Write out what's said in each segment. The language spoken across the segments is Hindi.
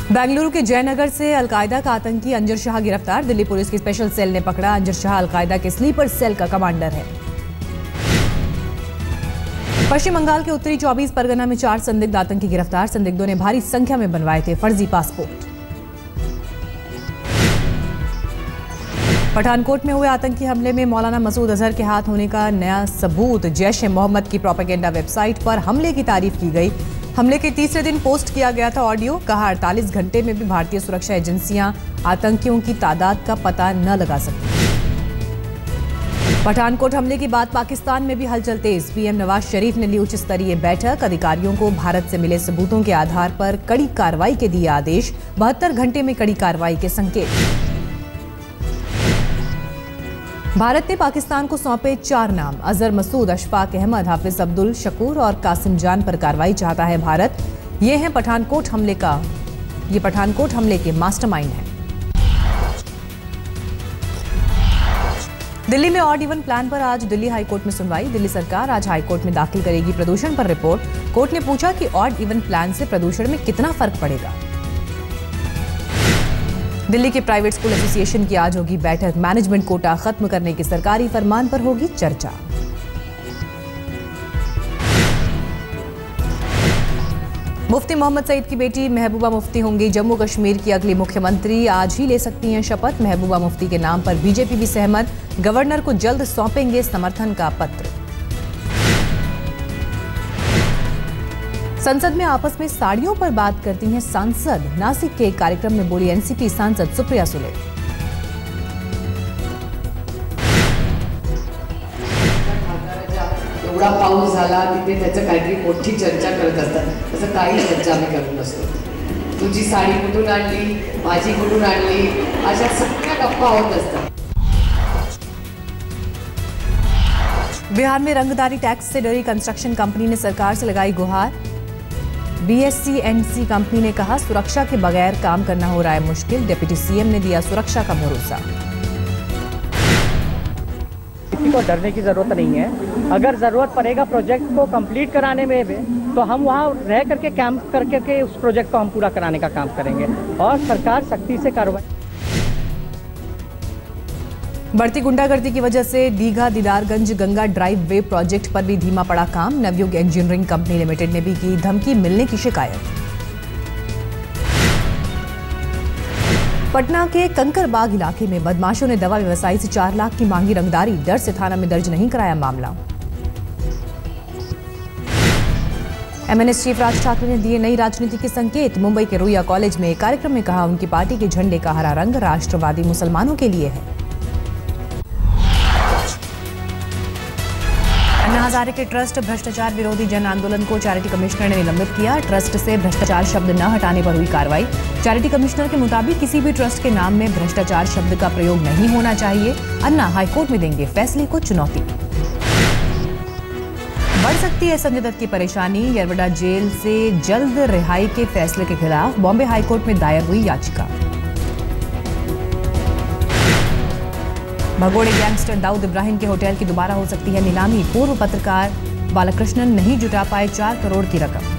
बेंगलुरु के जयनगर से अलकायदा का आतंकी अंजर शाह गिरफ्तार। दिल्ली पुलिस की स्पेशल सेल ने पकड़ा। अंजर शाह अलकायदा के स्लीपर सेल का कमांडर है। पश्चिम बंगाल के उत्तरी 24 परगना में 4 संदिग्ध आतंकी गिरफ्तार। संदिग्धों ने भारी संख्या में बनवाए थे फर्जी पासपोर्ट। पठानकोट में हुए आतंकी हमले में मौलाना मसूद अजहर के हाथ होने का नया सबूत। जैश ए मोहम्मद की प्रोपेगेंडा वेबसाइट पर हमले की तारीफ की गई। हमले के तीसरे दिन पोस्ट किया गया था ऑडियो। कहा 48 घंटे में भी भारतीय सुरक्षा एजेंसियां आतंकियों की तादाद का पता न लगा सकती। पठानकोट हमले के बाद पाकिस्तान में भी हलचल तेज। पीएम नवाज शरीफ ने ली उच्च स्तरीय बैठक। अधिकारियों को भारत से मिले सबूतों के आधार पर कड़ी कार्रवाई के दिए आदेश। 72 घंटे में कड़ी कार्रवाई के संकेत। भारत ने पाकिस्तान को सौंपे 4 नाम। अजहर, मसूद, अशफाक अहमद, हाफिज अब्दुल शकूर और कासिम जान पर कार्रवाई चाहता है भारत। ये हैं पठानकोट हमले के मास्टरमाइंड हैं। दिल्ली में ऑड इवन प्लान पर आज दिल्ली हाईकोर्ट में सुनवाई। दिल्ली सरकार आज हाईकोर्ट में दाखिल करेगी प्रदूषण पर रिपोर्ट। कोर्ट ने पूछा कि ऑड इवन प्लान से प्रदूषण में कितना फर्क पड़ेगा। दिल्ली के प्राइवेट स्कूल एसोसिएशन की आज होगी बैठक। मैनेजमेंट कोटा खत्म करने के सरकारी फरमान पर होगी चर्चा। मुफ्ती मोहम्मद सईद की बेटी महबूबा मुफ्ती होंगी जम्मू कश्मीर की अगली मुख्यमंत्री। आज ही ले सकती हैं शपथ। महबूबा मुफ्ती के नाम पर बीजेपी भी सहमत। गवर्नर को जल्द सौंपेंगे समर्थन का पत्र। संसद में आपस में साड़ियों पर बात करती हैं सांसद। नासिक के एक कार्यक्रम में बोली एनसीपी सांसद सुप्रिया सुले। एवढा पाऊस झाला तिथे त्याचं काहीतरी मोठी चर्चा करत असतात। तसं काही चर्चा आम्ही करत नसतो। तुझी साडी कुठून आणली, माझी कुठून आणली, अशा सगळ्या गप्पा होत असतात। बिहार में रंगदारी टैक्स से डरी कंस्ट्रक्शन कंपनी ने सरकार से लगाई गुहार। बीएससी-एनसी कंपनी ने कहा सुरक्षा के बगैर काम करना हो रहा है मुश्किल। डिप्टी सीएम ने दिया सुरक्षा का भरोसा। किसी को डरने की जरूरत नहीं है। अगर जरूरत पड़ेगा प्रोजेक्ट को कंप्लीट कराने में भी, तो हम वहां रह करके काम करके उस प्रोजेक्ट को हम पूरा कराने का काम करेंगे और सरकार सख्ती से कार्रवाई। बढ़ती गुंडागर्दी की वजह से दीघा दीदारगंज गंगा ड्राइव वे प्रोजेक्ट पर भी धीमा पड़ा काम। नवयुग इंजीनियरिंग कंपनी लिमिटेड ने भी की धमकी मिलने की शिकायत। पटना के कंकरबाग इलाके में बदमाशों ने दवा व्यवसायी से 4 लाख की मांगी रंगदारी। डर से थाना में दर्ज नहीं कराया मामला। एमएनएस चीफ राज ठाकरे ने दिए नई राजनीति के संकेत। मुंबई के रुइया कॉलेज में एक कार्यक्रम में कहा उनकी पार्टी के झंडे का हरा रंग राष्ट्रवादी मुसलमानों के लिए है। अन्ना हजारे के ट्रस्ट भ्रष्टाचार विरोधी जन आंदोलन को चैरिटी कमिश्नर ने निलंबित किया। ट्रस्ट से भ्रष्टाचार शब्द न हटाने पर हुई कार्रवाई। चैरिटी कमिश्नर के मुताबिक किसी भी ट्रस्ट के नाम में भ्रष्टाचार शब्द का प्रयोग नहीं होना चाहिए। अन्ना हाईकोर्ट में देंगे फैसले को चुनौती। बढ़ सकती है संजय दत्त की परेशानी। यरवड़ा जेल से जल्द रिहाई के फैसले के खिलाफ बॉम्बे हाईकोर्ट में दायर हुई याचिका। भगोड़े गैंगस्टर दाऊद इब्राहिम के होटल की दोबारा हो सकती है नीलामी। पूर्व पत्रकार बालकृष्णन नहीं जुटा पाए 4 करोड़ की रकम।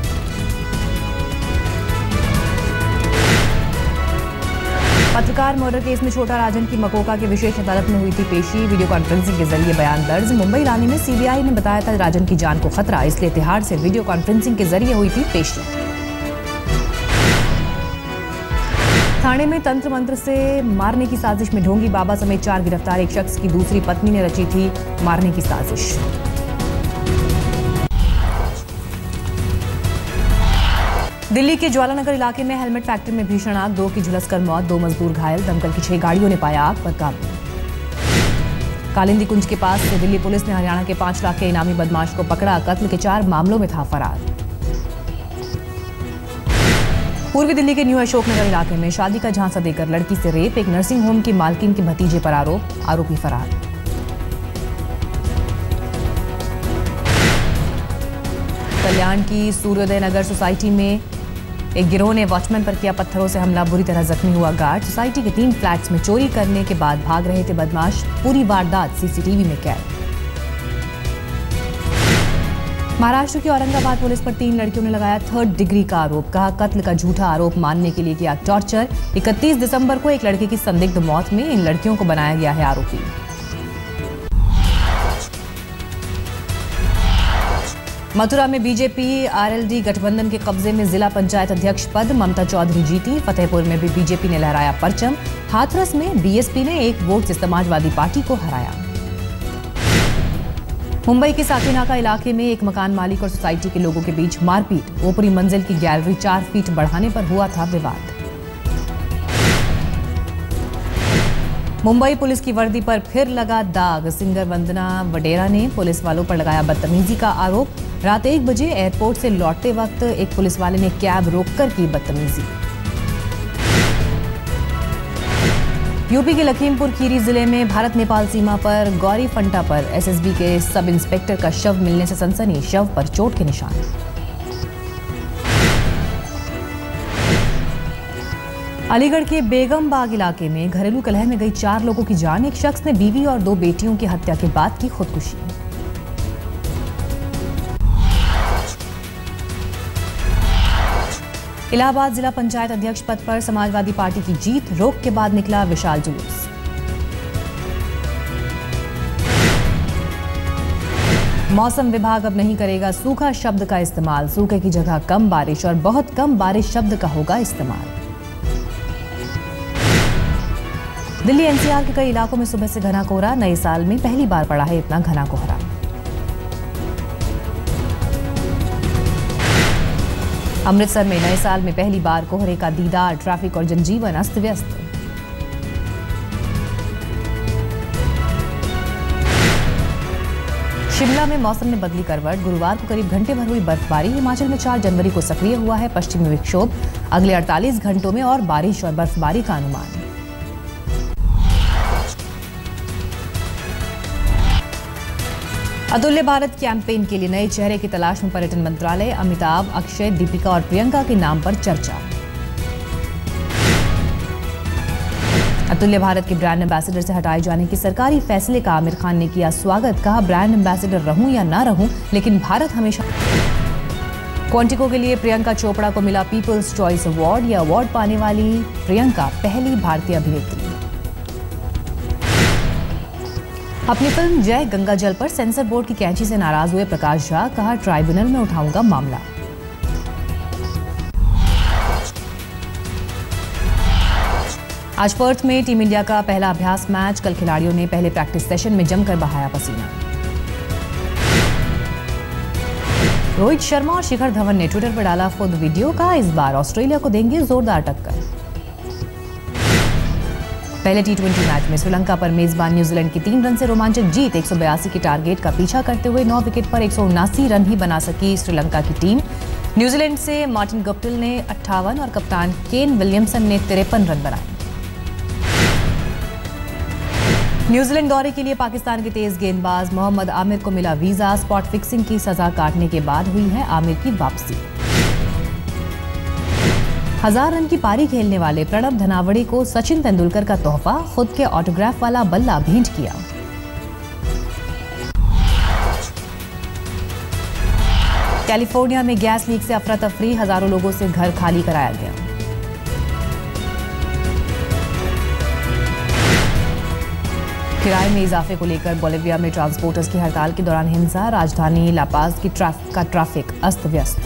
पत्रकार मर्डर केस में छोटा राजन की मकोका की विशेष अदालत में हुई थी पेशी। वीडियो कॉन्फ्रेंसिंग के जरिए बयान दर्ज। मुंबई लाने में सीबीआई ने बताया था राजन की जान को खतरा, इसलिए तिहाड़ से वीडियो कॉन्फ्रेंसिंग के जरिए हुई थी पेशी। थाने में तंत्र मंत्र से मारने की साजिश में ढोंगी बाबा समेत 4 गिरफ्तार। एक शख्स की दूसरी पत्नी ने रची थी मारने की साजिश। दिल्ली के ज्वालानगर इलाके में हेलमेट फैक्ट्री में भीषण आग। 2 की झुलसकर मौत, 2 मजदूर घायल। दमकल की 6 गाड़ियों ने पाया आग पर काबू। कालिंदी कुंज के पास से दिल्ली पुलिस ने हरियाणा के 5 लाख के इनामी बदमाश को पकड़ा। कत्ल के 4 मामलों में था फरार। पूर्वी दिल्ली के न्यू अशोकनगर इलाके में शादी का झांसा देकर लड़की से रेप। एक नर्सिंग होम की मालकिन के भतीजे पर आरोप, आरोपी फरार। कल्याण की सूर्योदय नगर सोसाइटी में एक गिरोह ने वॉचमैन पर किया पत्थरों से हमला। बुरी तरह जख्मी हुआ गार्ड। सोसाइटी के 3 फ्लैट्स में चोरी करने के बाद भाग रहे थे बदमाश। पूरी वारदात सीसीटीवी में कैद। महाराष्ट्र की औरंगाबाद पुलिस पर 3 लड़कियों ने लगाया 3rd डिग्री का आरोप। कहा कत्ल का झूठा आरोप मानने के लिए किया टॉर्चर। 31 दिसंबर को एक लड़के की संदिग्ध मौत में इन लड़कियों को बनाया गया है आरोपी। मथुरा में बीजेपी आरएलडी गठबंधन के कब्जे में जिला पंचायत अध्यक्ष पद ममता चौधरी जीती। फतेहपुर में भी बीजेपी ने लहराया परचम। हाथरस में बीएसपी ने 1 वोट से समाजवादी पार्टी को हराया। मुंबई के साकीनाका इलाके में एक मकान मालिक और सोसाइटी के लोगों के बीच मारपीट। ऊपरी मंजिल की गैलरी 4 फीट बढ़ाने पर हुआ था विवाद। मुंबई पुलिस की वर्दी पर फिर लगा दाग। सिंगर वंदना वडेरा ने पुलिस वालों पर लगाया बदतमीजी का आरोप। रात 1 बजे एयरपोर्ट से लौटते वक्त एक पुलिस वाले ने कैब रोककर की बदतमीजी। यूपी के लखीमपुर खीरी जिले में भारत नेपाल सीमा पर गौरी फंटा पर एसएसबी के सब इंस्पेक्टर का शव मिलने से सनसनी। शव पर चोट के निशान। अलीगढ़ के बेगम बाग इलाके में घरेलू कलह में गई 4 लोगों की जान। एक शख्स ने बीवी और 2 बेटियों की हत्या के बाद की खुदकुशी। इलाहाबाद जिला पंचायत अध्यक्ष पद पर समाजवादी पार्टी की जीत। रोक के बाद निकला विशाल जुलूस। मौसम विभाग अब नहीं करेगा सूखा शब्द का इस्तेमाल। सूखे की जगह कम बारिश और बहुत कम बारिश शब्द का होगा इस्तेमाल। दिल्ली एनसीआर के कई इलाकों में सुबह से घना कोहरा। नए साल में पहली बार पड़ा है इतना घना कोहरा। अमृतसर में नए साल में पहली बार कोहरे का दीदार। ट्रैफिक और जनजीवन अस्त व्यस्त। शिमला में मौसम ने बदली करवट। गुरुवार को करीब घंटे भर हुई बर्फबारी। हिमाचल में 4 जनवरी को सक्रिय हुआ है पश्चिमी विक्षोभ। अगले 48 घंटों में और बारिश और बर्फबारी का अनुमान। अतुल्य भारत कैंपेन के लिए नए चेहरे की तलाश में पर्यटन मंत्रालय। अमिताभ, अक्षय, दीपिका और प्रियंका के नाम पर चर्चा। अतुल्य भारत के ब्रांड एम्बेसडर से हटाए जाने के सरकारी फैसले का आमिर खान ने किया स्वागत। कहा ब्रांड एम्बेसडर रहूं या ना रहूं, लेकिन भारत हमेशा। क्वांटिको के लिए प्रियंका चोपड़ा को मिला पीपल्स चॉइस अवार्ड। यह अवार्ड पाने वाली प्रियंका पहली भारतीय अभिनेत्री। अपनी फिल्म जय गंगा जल पर सेंसर बोर्ड की कैंची से नाराज हुए प्रकाश झा। कहा ट्राइब्यूनल में उठाऊंगा मामला। आज पर्थ में टीम इंडिया का पहला अभ्यास मैच। कल खिलाड़ियों ने पहले प्रैक्टिस सेशन में जमकर बहाया पसीना। रोहित शर्मा और शिखर धवन ने ट्विटर पर डाला खुद वीडियो। का इस बार ऑस्ट्रेलिया को देंगे जोरदार टक्कर। पहले T20 मैच में श्रीलंका पर मेजबान न्यूजीलैंड की 3 रन से रोमांचक जीत। 182 के टारगेट का पीछा करते हुए 9 विकेट पर 179 रन ही बना सकी श्रीलंका की टीम। न्यूजीलैंड से मार्टिन गप्टिल ने 58 और कप्तान केन विलियमसन ने 53 रन बनाए। न्यूजीलैंड दौरे के लिए पाकिस्तान के तेज गेंदबाज मोहम्मद आमिर को मिला वीजा। स्पॉट फिक्सिंग की सजा काटने के बाद हुई है आमिर की वापसी। 1000 रन की पारी खेलने वाले प्रणब धनावड़े को सचिन तेंदुलकर का तोहफा। खुद के ऑटोग्राफ वाला बल्ला भेंट किया। कैलिफोर्निया में गैस लीक से अफरा तफरी। हजारों लोगों से घर खाली कराया गया। किराए में इजाफे को लेकर बोलिविया में ट्रांसपोर्टर्स की हड़ताल के दौरान हिंसा। राजधानी लापाज की ट्रैफिक अस्त व्यस्त।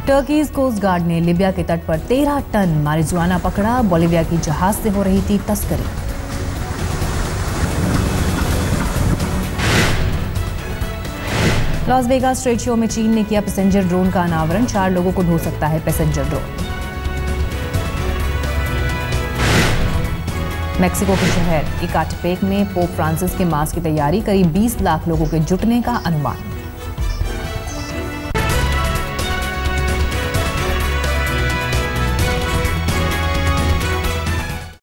टर्कीज कोस्ट गार्ड ने लीबिया के तट पर 13 टन मारिजुआना पकड़ा। बोलिविया की जहाज से हो रही थी तस्करी। लॉस वेगास ट्रेड शो में चीन ने किया पैसेंजर ड्रोन का अनावरण। 4 लोगों को ढो सकता है पैसेंजर ड्रोन। मेक्सिको के शहर इकाटेपेक में पोप फ्रांसिस के मास की तैयारी। करीब 20 लाख लोगों के जुटने का अनुमान।